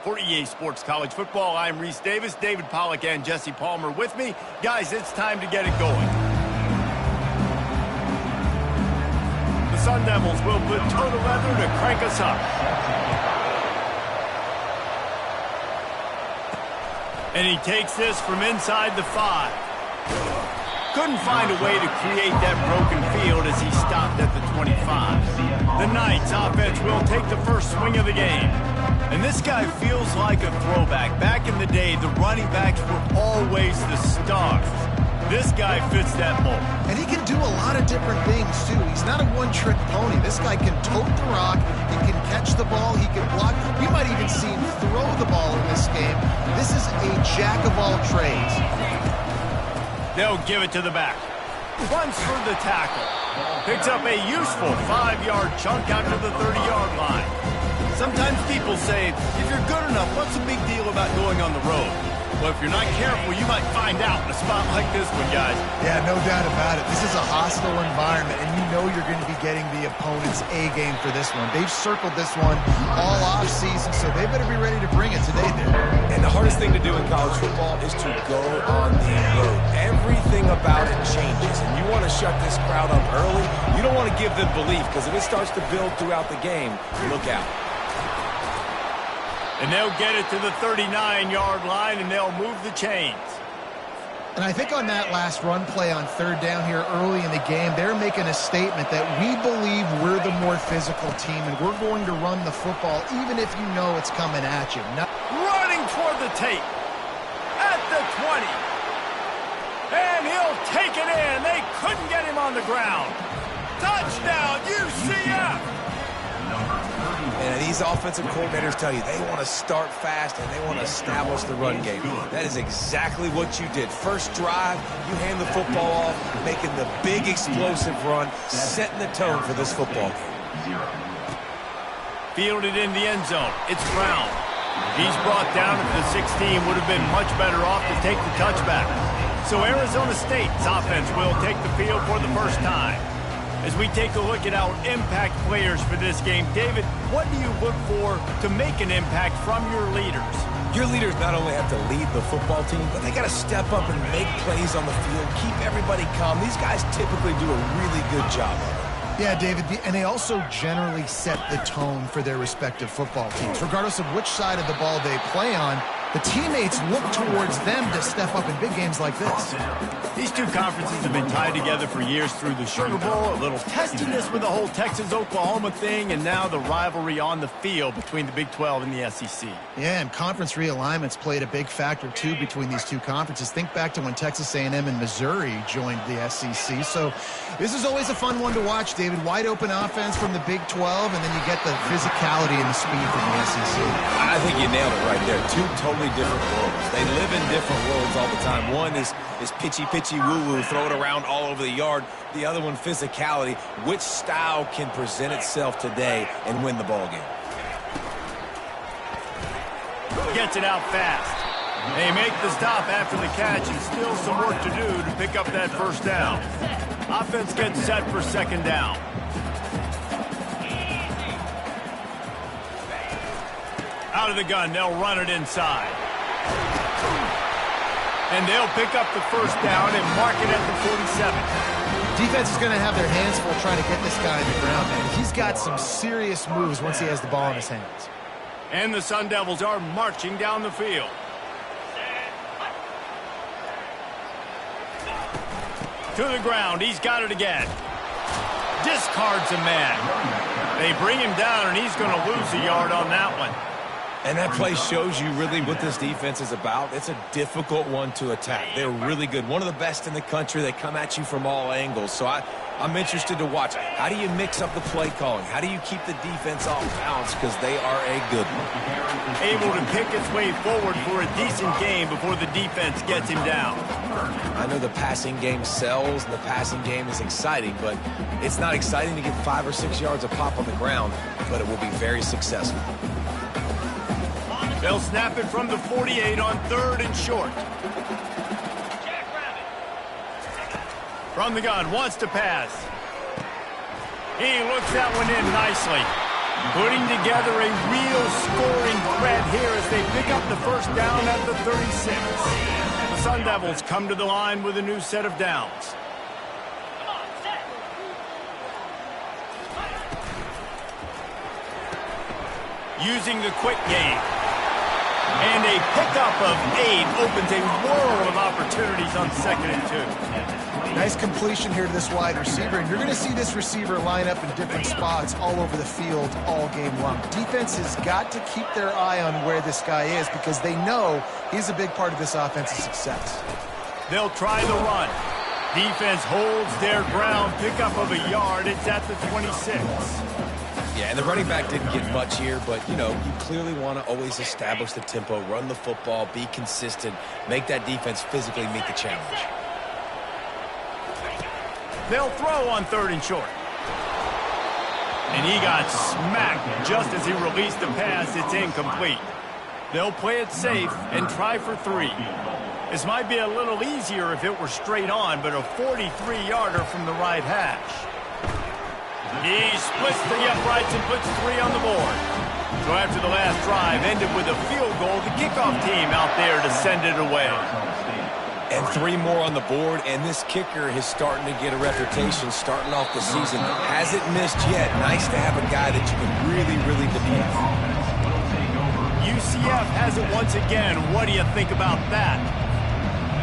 For EA Sports College Football, I'm Reese Davis, David Pollack, and Jesse Palmer with me. Guys, it's time to get it going. The Sun Devils will put total leather to crank us up. And he takes this from inside the 5. Couldn't find a way to create that broken field as he stopped at the 25. The Knights offense will take the first swing of the game. And this guy feels like a throwback. Back in the day, the running backs were always the stars. This guy fits that mold. And he can do a lot of different things, too. He's not a one-trick pony. This guy can tote the rock. He can catch the ball. He can block. We might even see him throw the ball in this game. This is a jack of all trades. They'll give it to the back. Runs for the tackle. Picks up a useful 5-yard chunk out to the 30-yard line. Sometimes people say, if you're good enough, what's the big deal about going on the road? Well, if you're not careful, you might find out in a spot like this one, guys. Yeah, no doubt about it. This is a hostile environment, and you know you're going to be getting the opponent's A-game for this one. They've circled this one all off-season, so they better be ready to bring it today, dude. And the hardest thing to do in college football is to go on the road. Everything about it changes, and you want to shut this crowd up early. You don't want to give them belief, because if it starts to build throughout the game, look out. And they'll get it to the 39-yard line, and they'll move the chains. And I think on that last run play on third down here early in the game, they're making a statement that we believe we're the more physical team, and we're going to run the football even if you know it's coming at you. Running toward the tape at the 20. And he'll take it in. They couldn't get him on the ground. Touchdown, UCF! And these offensive coordinators tell you they want to start fast and they want to establish the run game. That is exactly what you did. First drive, you hand the football off, making the big explosive run, setting the tone for this football game. Fielded in the end zone. It's Brown. He's brought down at the 16. Would have been much better off to take the touchback. So Arizona State's offense will take the field for the first time. As we take a look at our impact players for this game, David, what do you look for to make an impact from your leaders? Your leaders not only have to lead the football team, but they got to step up and make plays on the field, keep everybody calm. These guys typically do a really good job of it. Yeah, David, and they also generally set the tone for their respective football teams. Regardless of which side of the ball they play on, the teammates look towards them to step up in big games like this. These two conferences have been tied together for years through the Sugar Bowl, a little testiness with the whole Texas-Oklahoma thing, and now the rivalry on the field between the Big 12 and the SEC. Yeah, and conference realignments played a big factor, too, between these two conferences. Think back to when Texas A&M and Missouri joined the SEC. So this is always a fun one to watch, David. Wide-open offense from the Big 12, and then you get the physicality and the speed from the SEC. I think you nailed it right there. Two totally different worlds. They live in different worlds all the time. One is pitchy woo-woo, throw it around all over the yard. The other one, physicality. Which style can present itself today and win the ball game? Gets it out fast. They make the stop after the catch, and still some work to do to pick up that first down. Offense gets set for second down. Out of the gun, they'll run it inside. And they'll pick up the first down and mark it at the 47. Defense is going to have their hands full trying to get this guy on the ground, man. He's got some serious moves once he has the ball in his hands. And the Sun Devils are marching down the field. To the ground, he's got it again. Discards a man. They bring him down, and he's going to lose a yard on that one. And that play shows you really what this defense is about. It's a difficult one to attack. They're really good. One of the best in the country. They come at you from all angles. So I'm interested to watch. How do you mix up the play calling? How do you keep the defense off balance? Because they are a good one. Able to pick its way forward for a decent game before the defense gets him down. I know the passing game sells and the passing game is exciting, but it's not exciting to get 5 or 6 yards of pop on the ground, but it will be very successful. They'll snap it from the 48 on third and short. From the gun, wants to pass. He looks that one in nicely. Putting together a real scoring threat here as they pick up the first down at the 36. The Sun Devils come to the line with a new set of downs. Using the quick game. And a pickup of 8 opens a world of opportunities on 2nd and 2. Nice completion here to this wide receiver, and you're going to see this receiver line up in different spots all over the field all game long. Defense has got to keep their eye on where this guy is because they know he's a big part of this offense's success. They'll try the run. Defense holds their ground, pickup of a yard. It's at the 26. Yeah, and the running back didn't get much here, but, you know, you clearly want to always establish the tempo, run the football, be consistent, make that defense physically meet the challenge. They'll throw on 3rd and short. And he got smacked just as he released the pass. It's incomplete. They'll play it safe and try for 3. This might be a little easier if it were straight on, but a 43-yarder from the right hash. He splits the uprights and puts 3 on the board. So after the last drive ended with a field goal, the kickoff team out there to send it away. And 3 more on the board, and this kicker is starting to get a reputation starting off the season. Hasn't missed yet. Nice to have a guy that you can really, really depend on. UCF has it once again. What do you think about that?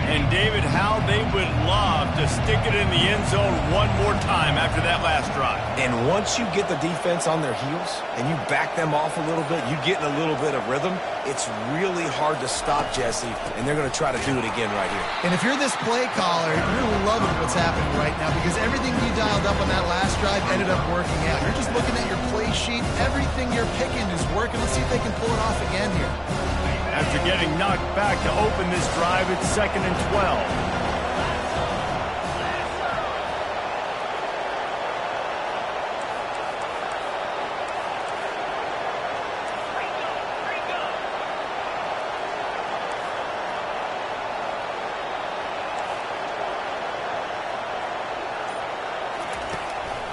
And, David, how they would love to stick it in the end zone one more time after that last drive. And once you get the defense on their heels and you back them off a little bit, you get in a little bit of rhythm, it's really hard to stop, Jesse, and they're going to try to do it again right here. And if you're this play caller, you're loving what's happening right now because everything you dialed up on that last drive ended up working out. You're just looking at your play sheet. Everything you're picking is working. Let's see if they can pull it off again here. After getting knocked back to open this drive, it's 2nd and 12.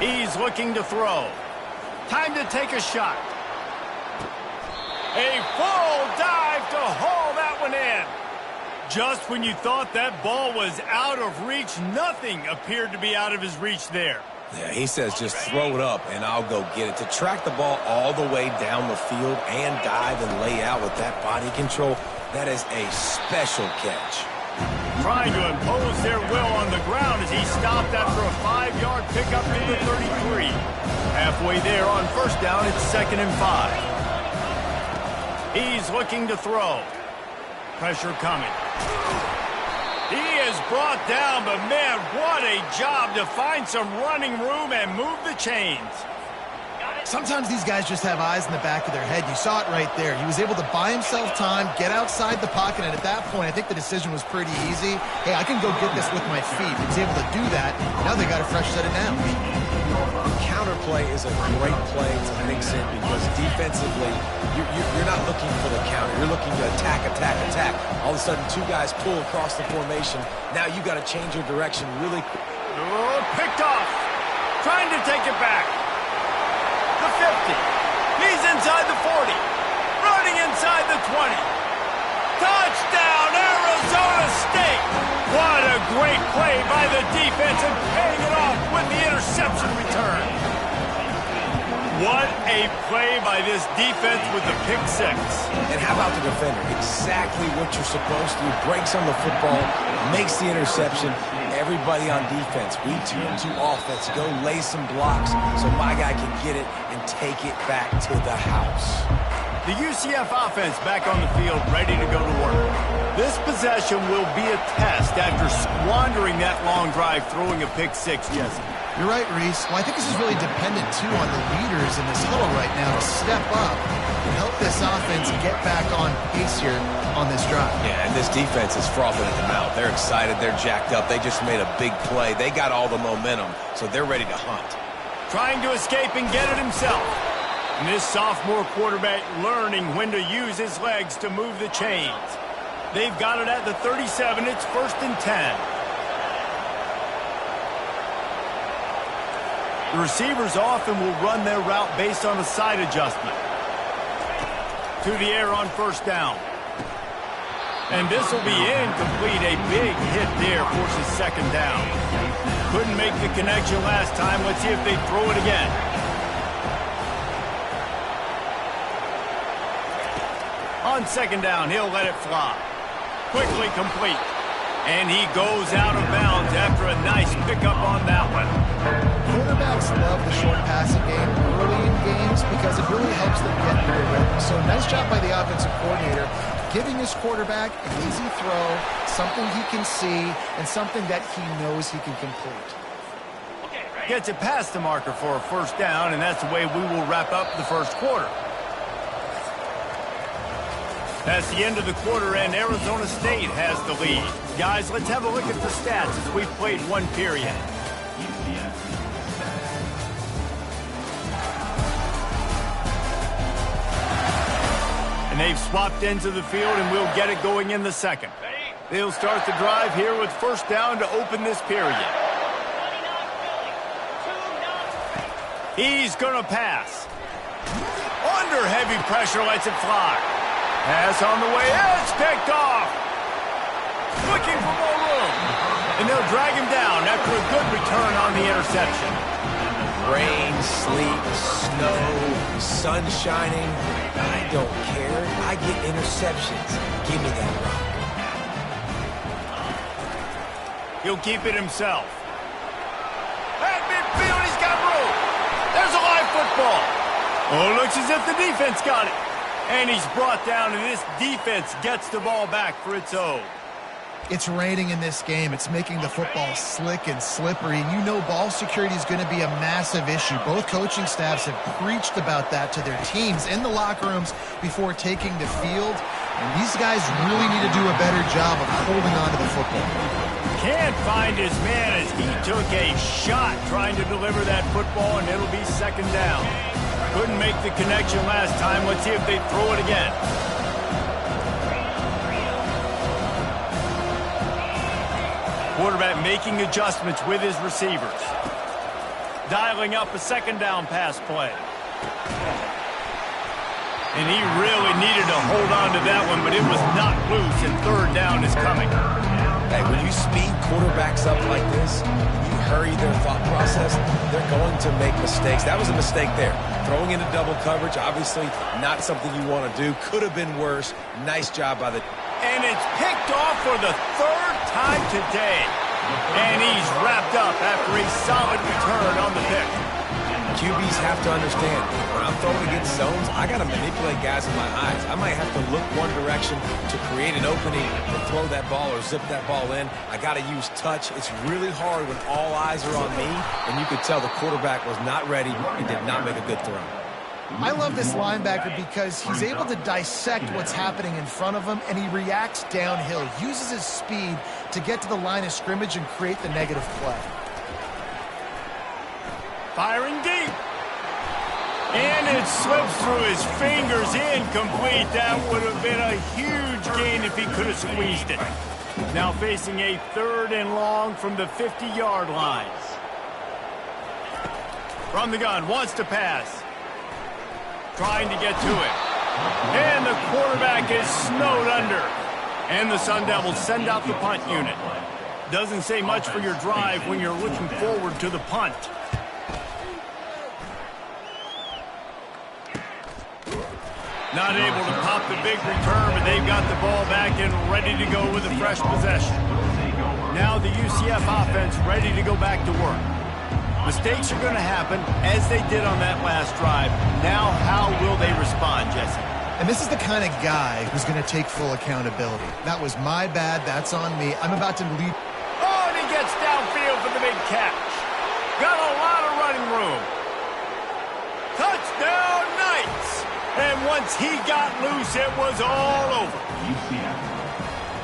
He's looking to throw. Time to take a shot. A full dive to haul that one in. Just when you thought that ball was out of reach, nothing appeared to be out of his reach there. Yeah, he says just throw it up and I'll go get it. To track the ball all the way down the field and dive and lay out with that body control, that is a special catch. Trying to impose their will on the ground as he stopped after a 5-yard pickup to the 33. Halfway there on first down, it's 2nd and 5. He's looking to throw. Pressure coming. He is brought down, but man, what a job to find some running room and move the chains. Sometimes these guys just have eyes in the back of their head. You saw it right there. He was able to buy himself time, get outside the pocket, and at that point, I think the decision was pretty easy. Hey, I can go get this with my feet. He was able to do that. Now they got a fresh set of downs. The counter play is a great play to mix in because defensively, you're not looking for the counter. You're looking to attack. All of a sudden, 2 guys pull across the formation. Now you got to change your direction really quick. Oh, picked off. Trying to take it back. The 50. He's inside the 40. Running inside the 20. Touchdown, Arizona State. What a great play by the defense and paying it off with the interception return. What a play by this defense with the pick 6. And how about the defender? Exactly what you're supposed to do. Breaks on the football, makes the interception. Everybody on defense, we turn to offense. Go lay some blocks so my guy can get it and take it back to the house. The UCF offense back on the field, ready to go to work. This possession will be a test after squandering that long drive, throwing a pick 6, Jesse. You're right, Reese. Well, I think this is really dependent, too, on the leaders in this huddle right now to step up and help this offense get back on pace here on this drive. Yeah, and this defense is frothing at the mouth. They're excited. They're jacked up. They just made a big play. They got all the momentum, so they're ready to hunt. Trying to escape and get it himself. And this sophomore quarterback learning when to use his legs to move the chains. They've got it at the 37. It's 1st and 10. The receivers often will run their route based on a side adjustment. to the air on first down. And this will be incomplete. A big hit there forces second down. Couldn't make the connection last time. Let's see if they throw it again. On second down, he'll let it fly. Quickly complete. And he goes out of bounds after a nice pickup on that one. Quarterbacks love the short passing game early in games because it really helps them get into a rhythm. So nice job by the offensive coordinator, giving his quarterback an easy throw, something he can see, and something that he knows he can complete. Gets it past the marker for a first down, and that's the way we will wrap up the first quarter. That's the end of the quarter, and Arizona State has the lead. Guys, let's have a look at the stats as we've played one period. And they've swapped into the field, and we'll get it going in the second. They'll start the drive here with first down to open this period. He's going to pass. Under heavy pressure, lets it fly. Pass on the way, it's picked off. Looking for more room. And they'll drag him down after a good return on the interception. Rain, sleet, snow, sun shining. I don't care. I get interceptions. Give me that rock. He'll keep it himself. At midfield, he's got room. There's a live football. Oh, looks as if the defense got it. And he's brought down, and this defense gets the ball back for its own. It's raining in this game. It's making the football slick and slippery. And you know ball security is going to be a massive issue. Both coaching staffs have preached about that to their teams in the locker rooms before taking the field. And these guys really need to do a better job of holding on to the football. Can't find his man as he took a shot trying to deliver that football, and it'll be second down. Couldn't make the connection last time. Let's see if they throw it again. Quarterback making adjustments with his receivers. Dialing up a second down pass play. And he really needed to hold on to that one, but it was not loose, and third down is coming. Hey, when you speed quarterbacks up like this, you hurry their thought process, they're going to make mistakes. That was a mistake there. Throwing into double coverage, obviously not something you want to do. Could have been worse. Nice job by the... And it's picked off for the third time today. And he's wrapped up after a solid return on the pick. QBs have to understand, when I'm throwing against zones, I got to manipulate guys with my eyes. I might have to look one direction to create an opening to throw that ball or zip that ball in. I got to use touch. It's really hard when all eyes are on me, and you could tell the quarterback was not ready and did not make a good throw. I love this linebacker because he's able to dissect what's happening in front of him, and he reacts downhill, uses his speed to get to the line of scrimmage and create the negative play. Firing deep. And it slips through his fingers, incomplete. That would have been a huge gain if he could have squeezed it. Now facing a third and long from the 50-yard line. From the gun, wants to pass. Trying to get to it. And the quarterback is snowed under. And the Sun Devils send out the punt unit. Doesn't say much for your drive when you're looking forward to the punt. Not able to pop the big return, but they've got the ball back and ready to go with a fresh possession. Now the UCF offense ready to go back to work. Mistakes are going to happen, as they did on that last drive. Now how will they respond, Jesse? And this is the kind of guy who's going to take full accountability. That was my bad. That's on me. I'm about to lead. Oh, and he gets downfield for the big catch. Got a lot of running room. Touchdown, Knights! And once he got loose, it was all over.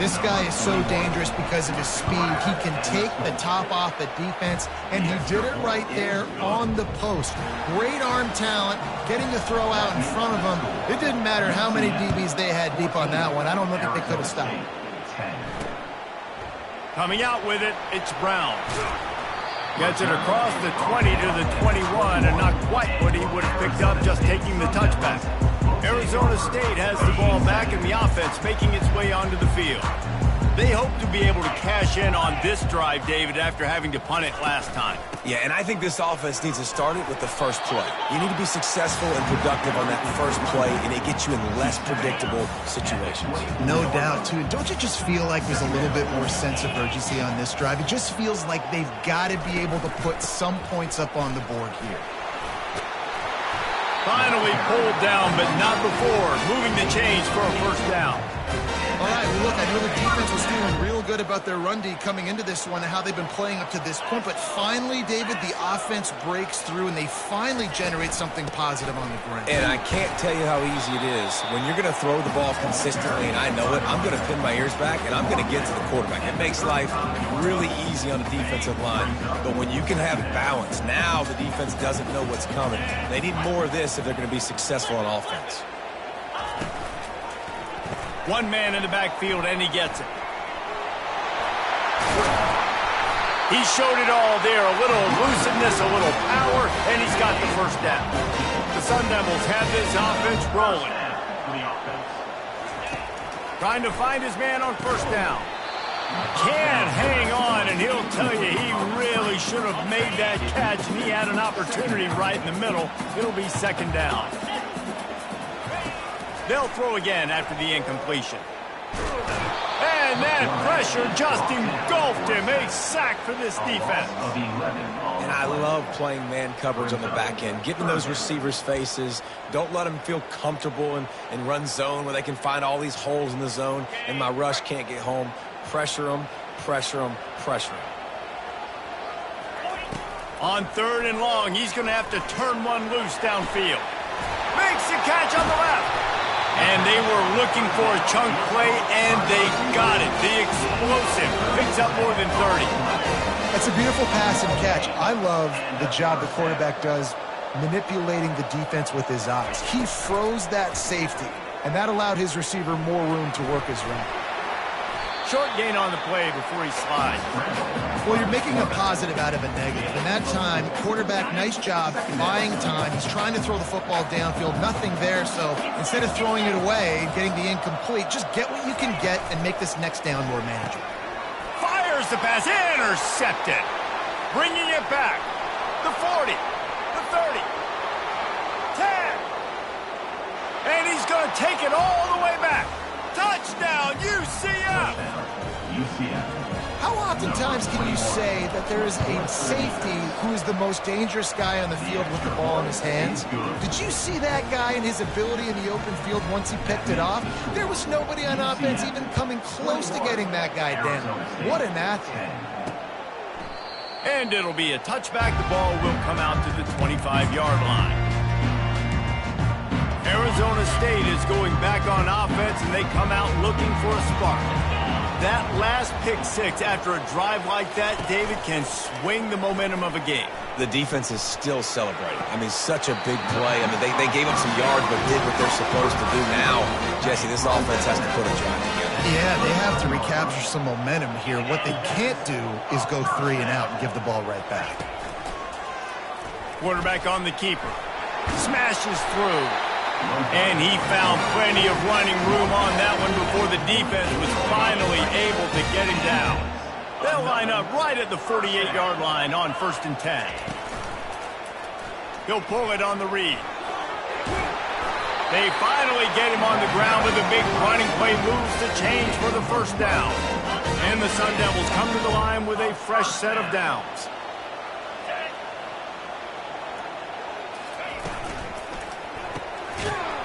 This guy is so dangerous because of his speed. He can take the top off the defense, and he did it right there on the post. Great arm talent, getting the throw out in front of him. It didn't matter how many DBs they had deep on that one. I don't think they could have stopped. Coming out with it, it's Brown. Gets it across the 20 to the 21, and not quite what he would have picked up just taking the touchback. Arizona State has the ball back and the offense making its way onto the field. They hope to be able to cash in on this drive, David, after having to punt it last time. Yeah, and I think this offense needs to start it with the first play. You need to be successful and productive on that first play, and it gets you in less predictable situations. No doubt, too. Don't you just feel like there's a little bit more sense of urgency on this drive? It just feels like they've got to be able to put some points up on the board here. Finally pulled down, but not before. Moving the chains for a first down. All right, well, look, I know the defense was feeling real good about their run D coming into this one and how they've been playing up to this point, but finally, David, the offense breaks through and they finally generate something positive on the ground. And I can't tell you how easy it is. When you're going to throw the ball consistently, and I know it, I'm going to pin my ears back and I'm going to get to the quarterback. It makes life really easy on the defensive line. But when you can have balance, now the defense doesn't know what's coming. They need more of this if they're going to be successful on offense. One man in the backfield, and he gets it. He showed it all there. A little elusiveness, a little power, and he's got the first down. The Sun Devils have this offense rolling. Trying to find his man on first down. Can't hang on, and he'll tell you he really should have made that catch, and he had an opportunity right in the middle. It'll be second down. They'll throw again after the incompletion. And that pressure just engulfed him. A sack for this defense. And I love playing man coverage on the back end, getting those receivers' faces. Don't let them feel comfortable and run zone where they can find all these holes in the zone and my rush can't get home. Pressure them, pressure them, pressure them. On third and long, he's going to have to turn one loose downfield. Makes the catch on the left. And they were looking for a chunk play, and they got it. The explosive picks up more than 30. That's a beautiful pass and catch. I love the job the quarterback does manipulating the defense with his eyes. He froze that safety, and that allowed his receiver more room to work his route. Short gain on the play before he slides. Well, you're making a positive out of a negative. In that time, quarterback, nice job buying time. He's trying to throw the football downfield. Nothing there, so instead of throwing it away and getting the incomplete, just get what you can get and make this next down more manageable. Fires the pass, intercepted. Bringing it back. The 40, the 30, 10. And he's going to take it all the way back. Touchdown, UCF! How oftentimes can you say that there is a safety who is the most dangerous guy on the field with the ball in his hands? Did you see that guy and his ability in the open field once he picked it off? There was nobody on offense even coming close to getting that guy down. What an athlete. And it'll be a touchback. The ball will come out to the 25-yard line. Arizona State is going back on offense, and they come out looking for a spark. That last pick six after a drive like that, David, can swing the momentum of a game. The defense is still celebrating. I mean, such a big play. I mean, they gave up some yards, but did what they're supposed to do now. Jesse, this offense has to put a drive together. Yeah, they have to recapture some momentum here. What they can't do is go 3 and out and give the ball right back. Quarterback on the keeper. Smashes through. And he found plenty of running room on that one before the defense was finally able to get him down. They'll line up right at the 48-yard line on 1st and 10. He'll pull it on the read. They finally get him on the ground with a big running play, moves the change for the first down. And the Sun Devils come to the line with a fresh set of downs.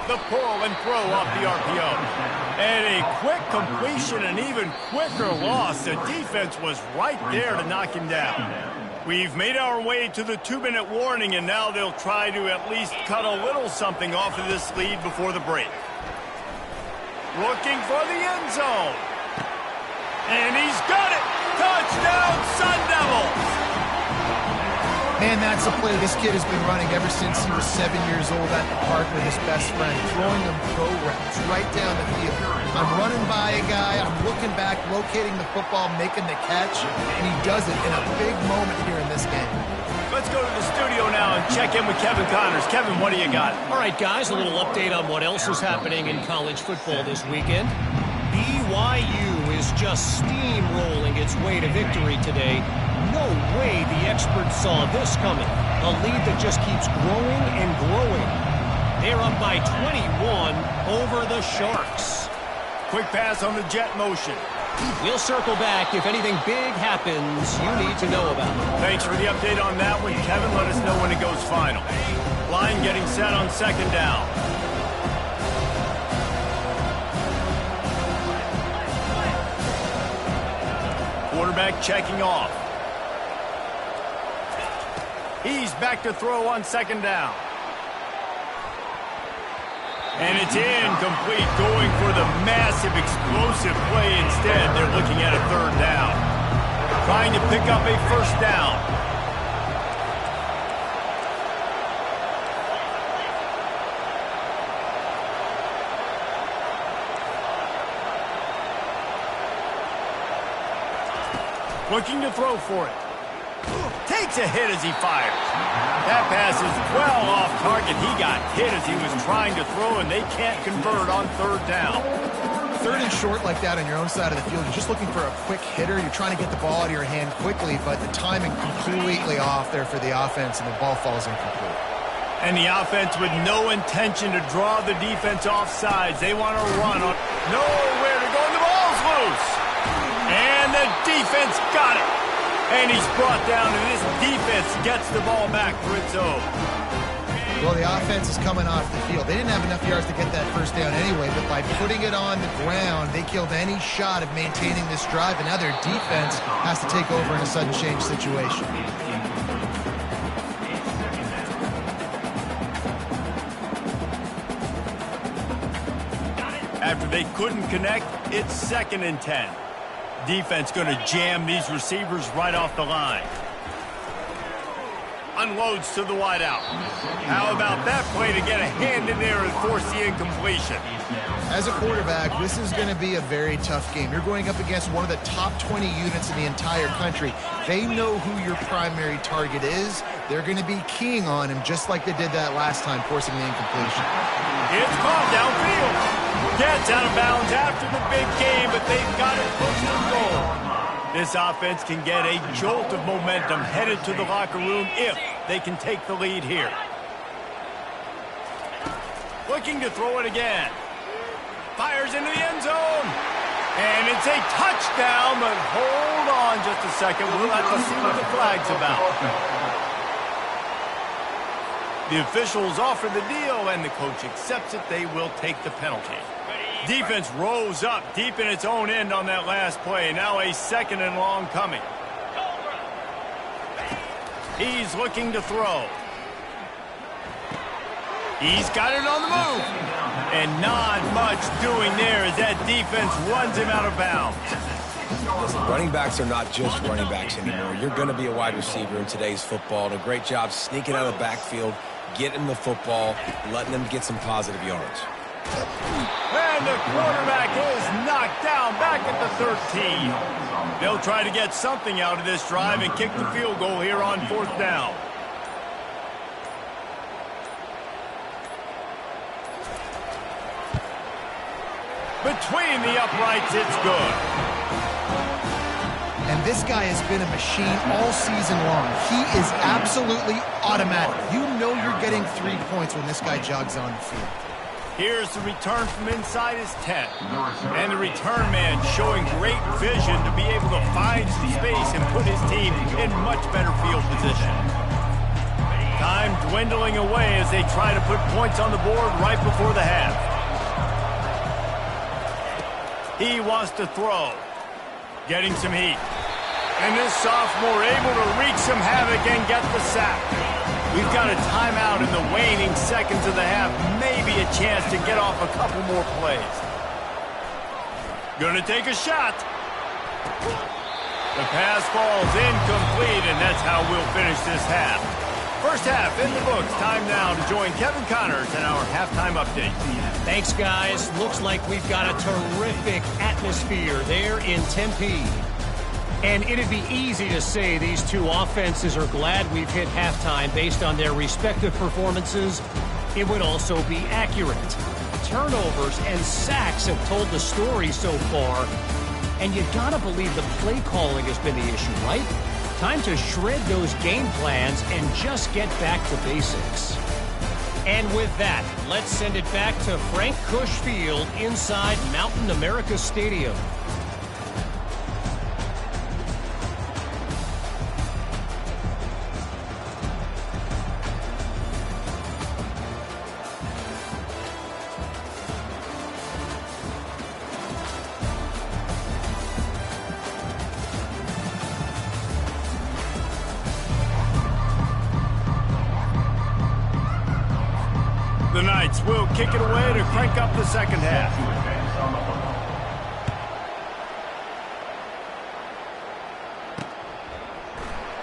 The pull and throw off the RPO. And a quick completion, an even quicker loss. The defense was right there to knock him down. We've made our way to the 2-minute warning, and now they'll try to at least cut a little something off of this lead before the break. Looking for the end zone. And he's got it. Touchdown, Sun Devils. Man, that's a play this kid has been running ever since he was 7 years old at the park with his best friend, throwing them go routes right down the field. I'm running by a guy, I'm looking back, locating the football, making the catch, and he does it in a big moment here in this game. Let's go to the studio now and check in with Kevin Connors. Kevin, what do you got? All right, guys, a little update on what else is happening in college football this weekend. BYU is just steamrolling its way to victory today. No way the experts saw this coming. A lead that just keeps growing and growing. They're up by 21 over the Sharks. Quick pass on the jet motion. We'll circle back if anything big happens you need to know about. Thanks for the update on that one, Kevin. Let us know when it goes final. Line getting set on second down. Quarterback checking off. He's back to throw on second down. And it's incomplete, going for the massive explosive play instead. They're looking at a third down. Trying to pick up a first down. Looking to throw for it. Takes a hit as he fires. That pass is well off target. He got hit as he was trying to throw, and they can't convert on third down. Third and short like that on your own side of the field, you're just looking for a quick hitter. You're trying to get the ball out of your hand quickly, but the timing completely off there for the offense, and the ball falls incomplete. And the offense with no intention to draw the defense off sides. They want to run on nowhere to go, and the ball's loose. And the defense got it. And he's brought down, and this defense gets the ball back for its own. Well, the offense is coming off the field. They didn't have enough yards to get that first down anyway, but by putting it on the ground, they killed any shot of maintaining this drive, and now their defense has to take over in a sudden change situation. After they couldn't connect, it's 2nd and 10. Defense going to jam these receivers right off the line. Unloads to the wideout. How about that play to get a hand in there and force the incompletion? As a quarterback, this is going to be a very tough game. You're going up against one of the top 20 units in the entire country. They know who your primary target is. They're going to be keying on him just like they did that last time, forcing the incompletion. It's caught downfield. Gets out of bounds after the big game, but they've got it close to goal. This offense can get a jolt of momentum headed to the locker room if they can take the lead here. Looking to throw it again. Fires into the end zone. And it's a touchdown, but hold on just a second. We'll have to see what the flag's about. The officials offer the deal, and the coach accepts it. They will take the penalty. Defense rose up deep in its own end on that last play. Now a 2nd and long coming. He's looking to throw. He's got it on the move. And not much doing there as that defense runs him out of bounds. Listen, running backs are not just running backs anymore. You're going to be a wide receiver in today's football. And a great job sneaking out of the backfield, getting the football, letting them get some positive yards. And the quarterback is knocked down back at the 13. They'll try to get something out of this drive and kick the field goal here on 4th down. Between the uprights, it's good. And this guy has been a machine all season long. He is absolutely automatic. You know you're getting 3 points when this guy jogs on the field. Here's the return from inside his 10. And the return man showing great vision to be able to find some space and put his team in much better field position. Time dwindling away as they try to put points on the board right before the half. He wants to throw. Getting some heat. And this sophomore able to wreak some havoc and get the sack. We've got a timeout in the waning seconds of the half. Maybe a chance to get off a couple more plays. Gonna take a shot. The pass falls incomplete, and that's how we'll finish this half. First half in the books. Time now to join Kevin Connors in our halftime update. Thanks, guys. Looks like we've got a terrific atmosphere there in Tempe. And it'd be easy to say these two offenses are glad we've hit halftime based on their respective performances. It would also be accurate. Turnovers and sacks have told the story so far. And you gotta believe the play calling has been the issue, right? Time to shred those game plans and just get back to basics. And with that, let's send it back to Frank Kush Field inside Mountain America Stadium. The Knights will kick it away to crank up the second half.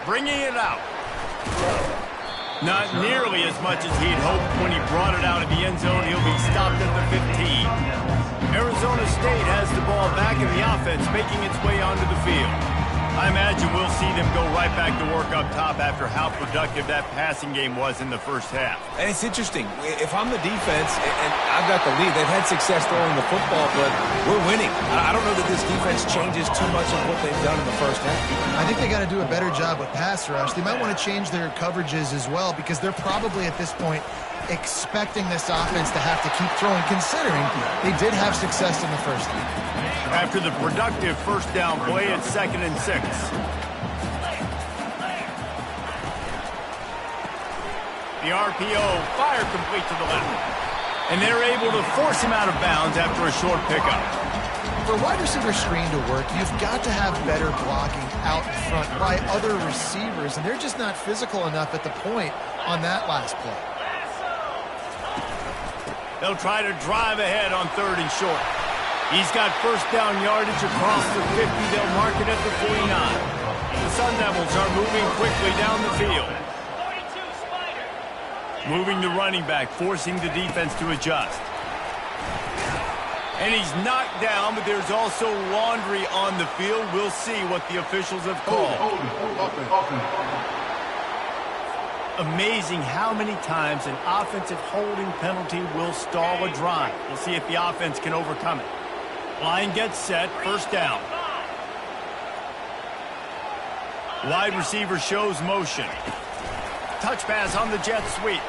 Bringing it out. Not nearly as much as he'd hoped when he brought it out of the end zone. He'll be stopped at the 15. Arizona State has the ball back in the offense, making its way onto the field. I imagine we'll see them go right back to work up top after how productive that passing game was in the first half. And it's interesting. If I'm the defense and I've got the lead, they've had success throwing the football, but we're winning. I don't know that this defense changes too much of what they've done in the first half. I think they got to do a better job with pass rush. They might want to change their coverages as well because they're probably at this point expecting this offense to have to keep throwing, considering they did have success in the first half. After the productive first down play, it's 2nd and 6. The RPO fire complete to the left. And they're able to force him out of bounds after a short pickup. For a wide receiver screen to work, you've got to have better blocking out in front by other receivers, and they're just not physical enough at the point on that last play. They'll try to drive ahead on 3rd and short. He's got first down yardage across the 50. They'll mark it at the 49. The Sun Devils are moving quickly down the field. Moving the running back, forcing the defense to adjust. And he's knocked down, but there's also laundry on the field. We'll see what the officials have called. Amazing how many times an offensive holding penalty will stall a drive. We'll see if the offense can overcome it. Line gets set, first down. Wide receiver shows motion. Touch pass on the jet sweep.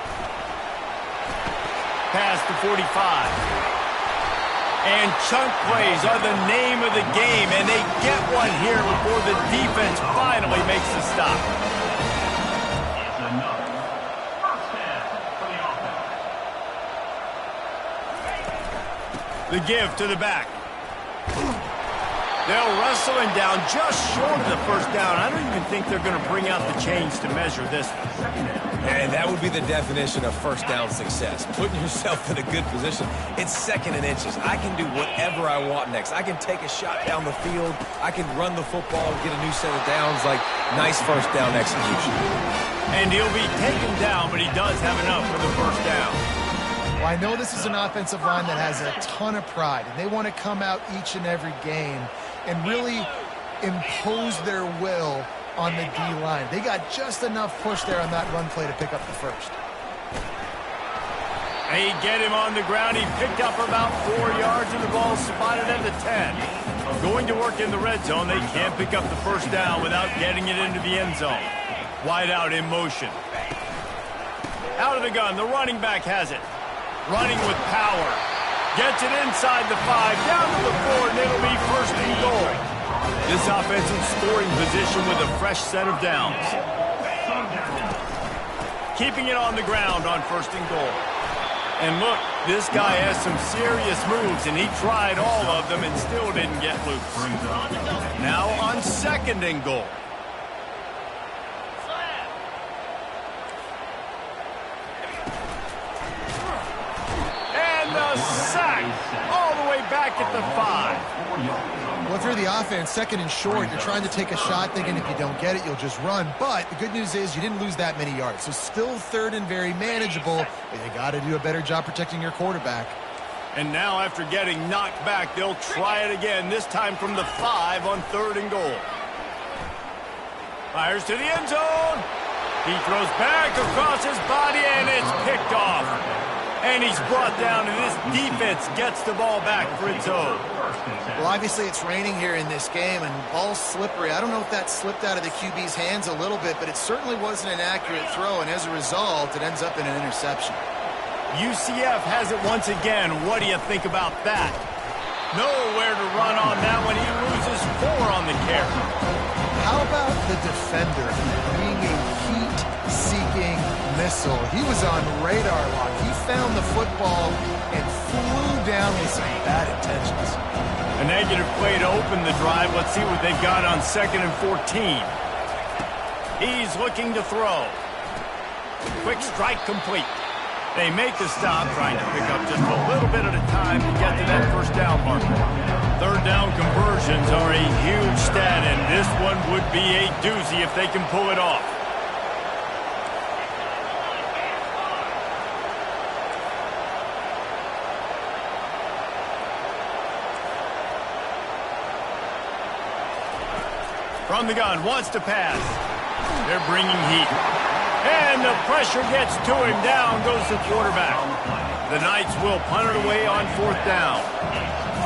Pass to 45. And chunk plays are the name of the game, and they get one here before the defense finally makes the stop. The give to the back. They'll wrestle him down just short of the first down. I don't even think they're going to bring out the chains to measure this one. And that would be the definition of first down success. Putting yourself in a good position. It's 2nd and inches. I can do whatever I want next. I can take a shot down the field. I can run the football and get a new set of downs. Like, nice first down execution. And he'll be taken down, but he does have enough for the first down. Well, I know this is an offensive line that has a ton of pride, and they want to come out each and every game and really impose their will on the D-line. They got just enough push there on that run play to pick up the first. They get him on the ground. He picked up about 4 yards, and the ball spotted at the 10. Going to work in the red zone. They can't pick up the first down without getting it into the end zone. Wide out in motion. Out of the gun. The running back has it. Running with power. Gets it inside the 5, down to the 4, and it'll be 1st and goal. This offensive scoring position with a fresh set of downs. Keeping it on the ground on 1st and goal. And look, this guy has some serious moves, and he tried all of them and still didn't get loose. Now on 2nd and goal. Sack all the way back at the 5. Well, if you're the offense, 2nd and short, you're trying to take a shot thinking if you don't get it, you'll just run. But the good news is you didn't lose that many yards. So still 3rd and very manageable, but you got to do a better job protecting your quarterback. And now after getting knocked back, they'll try it again, this time from the 5 on 3rd and goal. Fires to the end zone. He throws back across his body, and it's picked off. And he's brought down, and this defense gets the ball back for its own. Well, obviously it's raining here in this game, and ball's slippery. I don't know if that slipped out of the QB's hands a little bit, but it certainly wasn't an accurate throw, and as a result, it ends up in an interception. UCF has it once again. What do you think about that? Nowhere to run on that one. He loses 4 on the carry. How about the defender being a heat-seeking missile? He was on radar lock. He found the football and flew down with some bad intentions. A negative play to open the drive. Let's see what they've got on 2nd and 14. He's looking to throw. Quick strike complete. They make the stop, trying to pick up just a little bit at a time to get to that first down marker. 3rd down conversions are a huge stat, and this one would be a doozy if they can pull it off. From the gun, wants to pass. They're bringing heat. And the pressure gets to him. Down goes the quarterback. The Knights will punt it away on 4th down.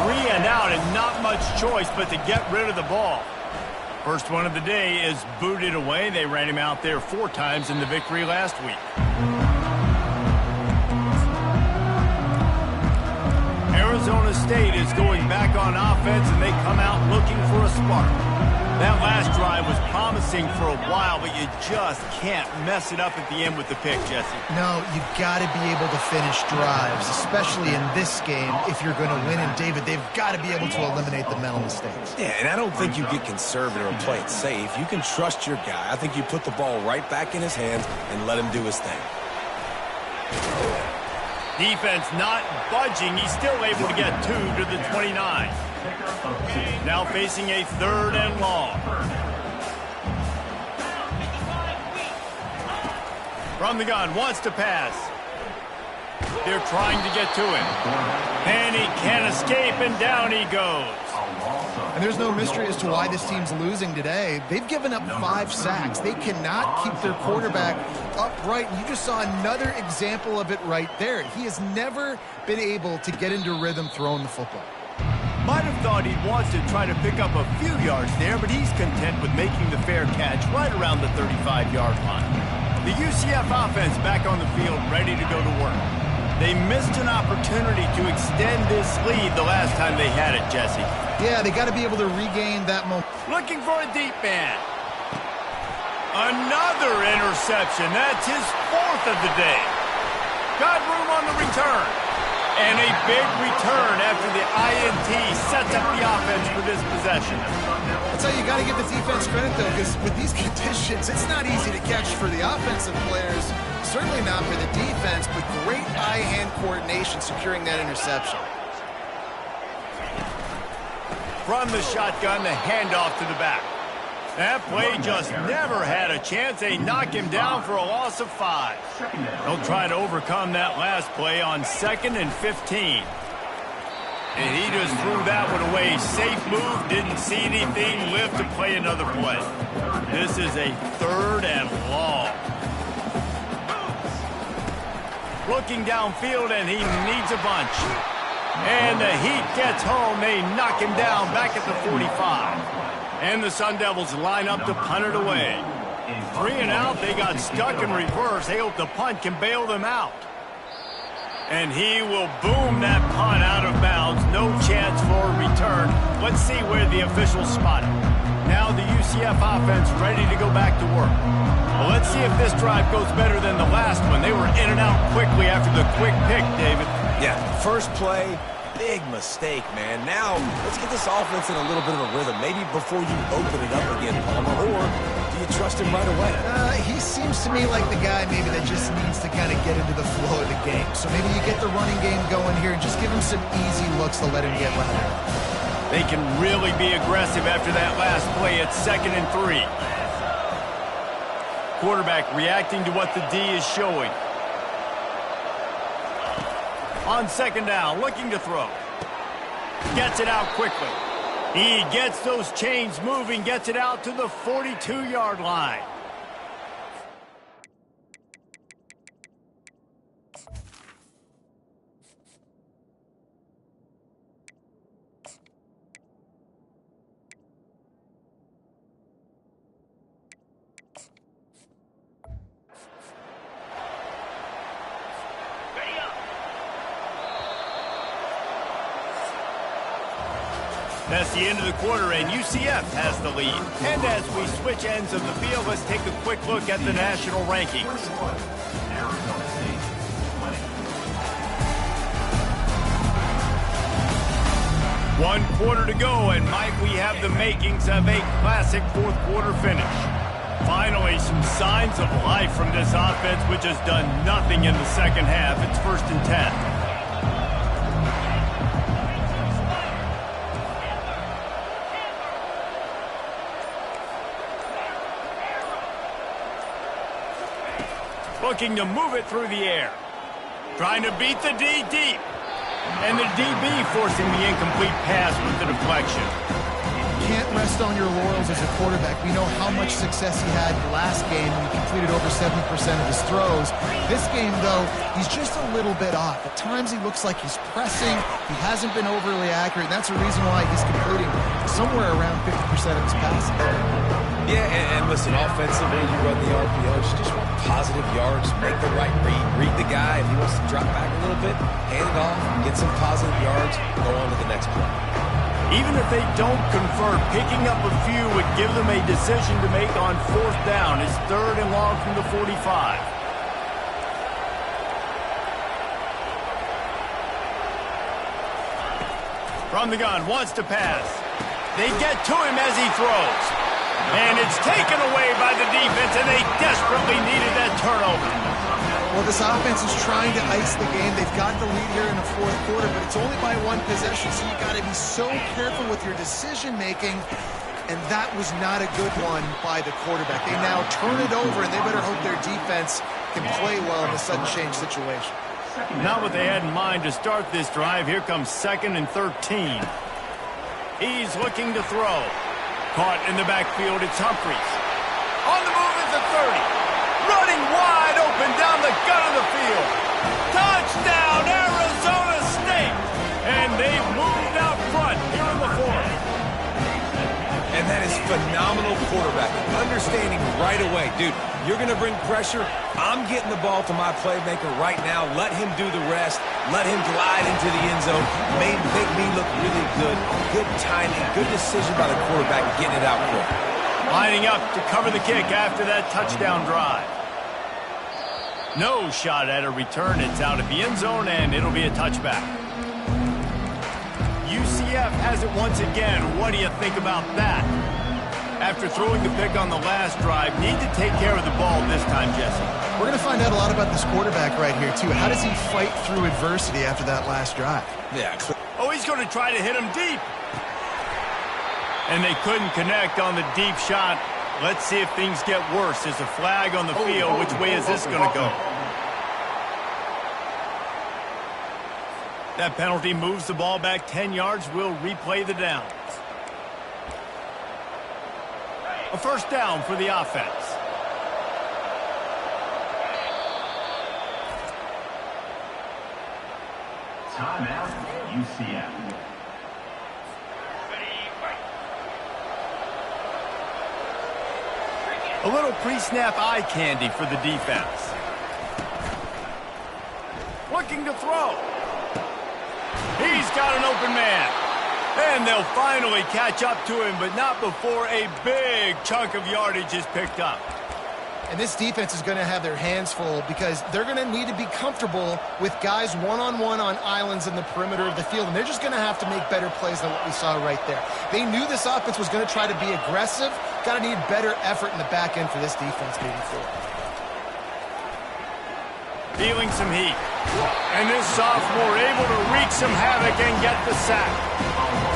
3 and out, and not much choice but to get rid of the ball. First one of the day is booted away. They ran him out there 4 times in the victory last week. Arizona State is going back on offense, and they come out looking for a spark. That last drive was promising for a while, but you just can't mess it up at the end with the pick, Jesse. No, you've got to be able to finish drives, especially in this game. If you're going to win, and David, they've got to be able to eliminate the mental mistakes. Yeah, and I don't think you get conservative or play it safe. You can trust your guy. I think you put the ball right back in his hands and let him do his thing. Defense not budging. He's still able to get 2 to the 29. Now facing a 3rd and long. From the gun, wants to pass. They're trying to get to him. And he can't escape, and down he goes. And there's no mystery as to why this team's losing today. They've given up 5 sacks. They cannot keep their quarterback upright. You just saw another example of it right there. He has never been able to get into rhythm throwing the football. Might have thought he'd want to try to pick up a few yards there, but he's content with making the fair catch right around the 35-yard line. The UCF offense back on the field, ready to go to work. They missed an opportunity to extend this lead the last time they had it, Jesse. Yeah, they got to be able to regain that momentum. Looking for a deep man. Another interception. That's his 4th of the day. Got room on the return. And a big return after the INT sets up the offense for this possession. That's how you got to give the defense credit, though, because with these conditions, it's not easy to catch for the offensive players. Certainly not for the defense, but great eye-hand coordination securing that interception. From the shotgun, the handoff to the back. That play just never had a chance. They knock him down for a loss of 5. They'll try to overcome that last play on 2nd and 15. And he just threw that one away. Safe move, didn't see anything, lived to play another play. This is a 3rd and long. Looking downfield, and he needs a bunch. And the Heat gets home. They knock him down back at the 45. And the Sun Devils line up to punt it away. 3 and out. They got stuck in reverse. They hope the punt can bail them out. And he will boom that punt out of bounds. No chance for a return. Let's see where the officials spot it. Now the UCF offense ready to go back to work. Well, let's see if this drive goes better than the last one. They were in and out quickly after the quick pick, David. Yeah, first play, big mistake, man. Now, let's get this offense in a little bit of a rhythm. Maybe before you open it up again, Palmer, or do you trust him right away? He seems to me like the guy maybe that just needs to kind of get into the flow of the game. So maybe you get the running game going here and just give him some easy looks to let him get louder. They can really be aggressive after that last play at 2nd and 3. Quarterback reacting to what the D is showing. On 2nd down, looking to throw. Gets it out quickly. He gets those chains moving, gets it out to the 42-yard line. That's the end of the quarter, and UCF has the lead. And as we switch ends of the field, let's take a quick look at the national rankings. One quarter to go, and Mike, we have the makings of a classic fourth quarter finish. Finally, some signs of life from this offense, which has done nothing in the second half. It's 1st and 10. Looking to move it through the air. Trying to beat the D deep. And the DB forcing the incomplete pass with the deflection. Can't rest on your laurels as a quarterback. We know how much success he had last game when he completed over 70% of his throws. This game, though, he's just a little bit off. At times he looks like he's pressing. He hasn't been overly accurate, and that's a reason why he's completing somewhere around 50% of his passes. Yeah, and listen, offensively, you run the RPOs, you just want positive yards, make the right read the guy. If he wants to drop back a little bit, hand it off, get some positive yards, go on to the next play. Even if they don't convert, picking up a few would give them a decision to make on 4th down. It's 3rd and long from the 45. From the gun, wants to pass. They get to him as he throws. And it's taken away by the defense, and they desperately needed that turnover. Well, this offense is trying to ice the game. They've got the lead here in the fourth quarter, but it's only by one possession, so you got to be so careful with your decision-making, and that was not a good one by the quarterback. They now turn it over, and they better hope their defense can play well in a sudden change situation. Not what they had in mind to start this drive. Here comes 2nd and 13. He's looking to throw. Caught in the backfield, it's Humphries. On the move at the 30. Running wide open down the gut of the field. Touchdown, Arizona State! And they've moved out front here in the 4th. And that is phenomenal quarterbacking. Understanding right away, dude, you're going to bring pressure. I'm getting the ball to my playmaker right now. Let him do the rest. Let him glide into the end zone. Make me look really good. Good timing, good decision by the quarterback getting it out quick. Lining up to cover the kick after that touchdown drive. No shot at a return. It's out of the end zone, and it'll be a touchback. UCF has it once again. What do you think about that? After throwing the pick on the last drive, need to take care of the ball this time, Jesse. We're going to find out a lot about this quarterback right here, too. How does he fight through adversity after that last drive? Yeah. Oh, he's going to try to hit him deep. And they couldn't connect on the deep shot. Let's see if things get worse. There's a flag on the field. Which way is this going to go? That penalty moves the ball back 10 yards. We'll replay the down. A 1st down for the offense. Timeout, UCF. A little pre-snap eye candy for the defense. Looking to throw. He's got an open man. And they'll finally catch up to him, but not before a big chunk of yardage is picked up. And this defense is going to have their hands full because they're going to need to be comfortable with guys one-on-one on islands in the perimeter of the field, and they're just going to have to make better plays than what we saw right there. They knew this offense was going to try to be aggressive. Got to need better effort in the back end for this defense moving forward. Feeling some heat. And this sophomore able to wreak some havoc and get the sack.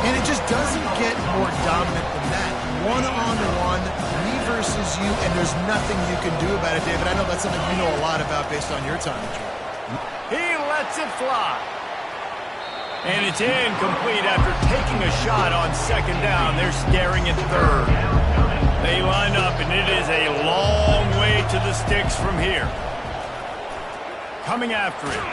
And it just doesn't get more dominant than that. One-on-one, me versus you, and there's nothing you can do about it, David. I know that's something you know a lot about based on your time. He lets it fly. And it's incomplete after taking a shot on second down. They're staring at third. They line up, and it is a long way to the sticks from here. Coming after it.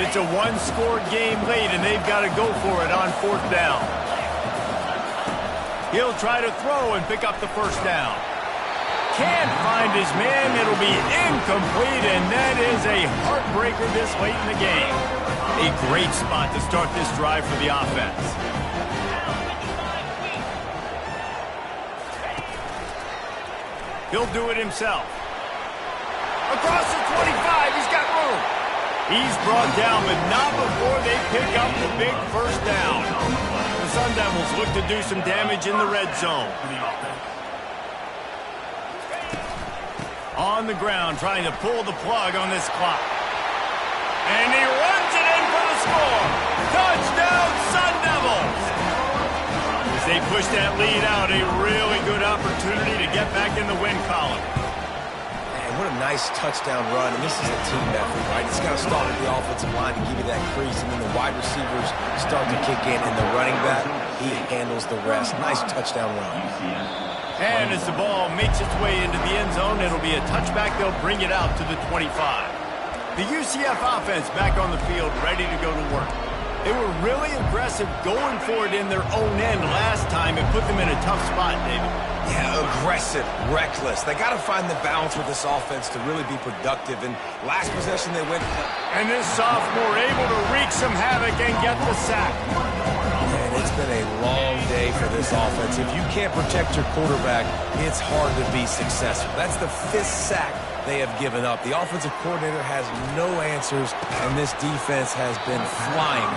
It's a one-score game late, and they've got to go for it on fourth down. He'll try to throw and pick up the first down. Can't find his man. It'll be incomplete, and that is a heartbreaker this late in the game. A great spot to start this drive for the offense. He'll do it himself. Across the 25, he's got room. He's brought down, but not before they pick up the big first down. The Sun Devils look to do some damage in the red zone. On the ground, trying to pull the plug on this clock. And he runs it in for the score. Touchdown, Sun Devils! As they push that lead out, a really good opportunity to get back in the win column. Man, what a nice touchdown run, and this is a team effort, right? It's got to start with the offensive line to give you that crease, and then the wide receivers start to kick in, and the running back, he handles the rest. Nice touchdown run. And as the ball makes its way into the end zone, it'll be a touchback. They'll bring it out to the 25. The UCF offense back on the field, ready to go to work. They were really aggressive going for it in their own end last time. It put them in a tough spot, David. Yeah, aggressive, reckless. They got to find the balance with this offense to really be productive. And last possession, they went. And this sophomore able to wreak some havoc and get the sack. Man, it's been a long day for this offense. If you can't protect your quarterback, it's hard to be successful. That's the 5th sack they have given up. The offensive coordinator has no answers, and this defense has been flying.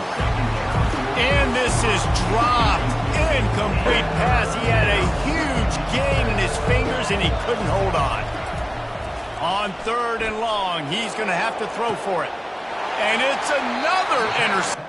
And this is dropped. Incomplete pass. He had a huge gain in his fingers, and he couldn't hold on. On 3rd and long, he's going to have to throw for it. And it's another interception.